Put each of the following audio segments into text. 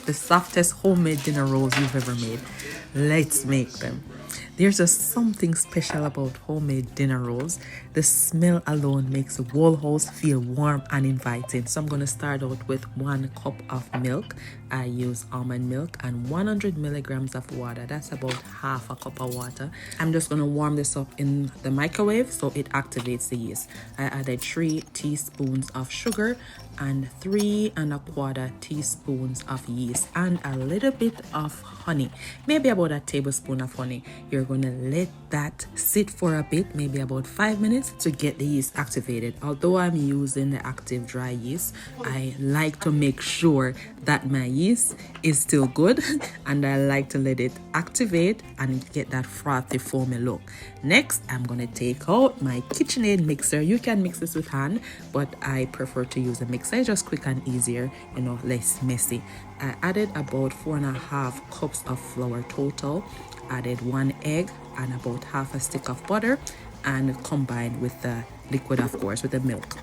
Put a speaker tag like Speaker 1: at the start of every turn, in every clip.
Speaker 1: the softest homemade dinner rolls you've ever made. Let's make them. There's just something special about homemade dinner rolls. The smell alone makes the whole house feel warm and inviting. So I'm going to start out with 1 cup of milk. I use almond milk and 100 milligrams of water. That's about half a cup of water. I'm just going to warm this up in the microwave so it activates the yeast. I added 3 teaspoons of sugar and 3¼ teaspoons of yeast and a little bit of honey, maybe about a tablespoon of honey. You're going to let that sit for a bit, maybe about 5 minutes to get the yeast activated. Although I'm using the active dry yeast, I like to make sure that my yeast is still good and I like to let it activate and get that frothy foamy look. Next, I'm going to take out my KitchenAid mixer. You can mix this with hand, but I prefer to use a mixer. It's just quick and easier, less messy. I added about 4½ cups of flour total, added 1 egg and about half a stick of butter, and combined with the liquid, of course, with the milk.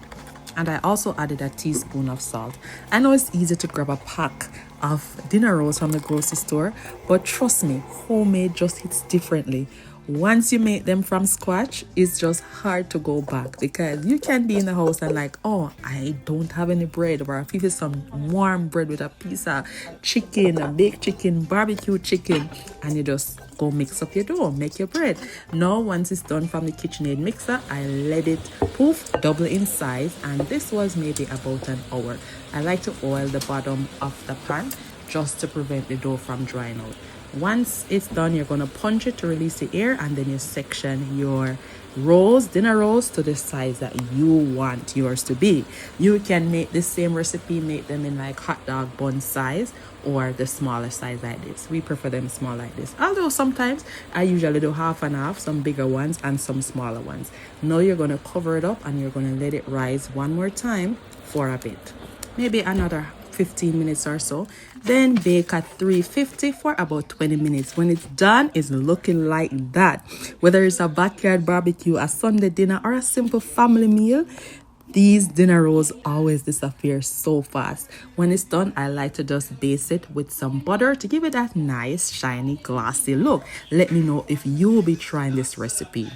Speaker 1: And I also added a teaspoon of salt. I know it's easy to grab a pack of dinner rolls from the grocery store, but trust me, homemade just hits differently. Once you make them from scratch, it's just hard to go back, because you can be in the house and like, oh, I don't have any bread, or if you have some warm bread with a piece of chicken, a baked chicken, barbecue chicken, and you just go mix up your dough, make your bread. Now, once it's done from the KitchenAid mixer, I let it poof, double in size, and this was maybe about an hour. I like to oil the bottom of the pan just to prevent the dough from drying out. Once it's done, you're going to punch it to release the air, and then you section your rolls, dinner rolls, to the size that you want yours to be. You can make the same recipe, make them in like hot dog bun size or the smaller size like this. We prefer them small like this. Although sometimes I usually do half and half, some bigger ones and some smaller ones. Now you're going to cover it up and you're going to let it rise one more time for a bit. Maybe another 15 minutes or so. Then bake at 350 for about 20 minutes. When it's done, it's looking like that. Whether it's a backyard barbecue, a Sunday dinner, or a simple family meal, these dinner rolls always disappear so fast. When it's done, I like to just base it with some butter to give it that nice, shiny, glossy look. Let me know if you will be trying this recipe.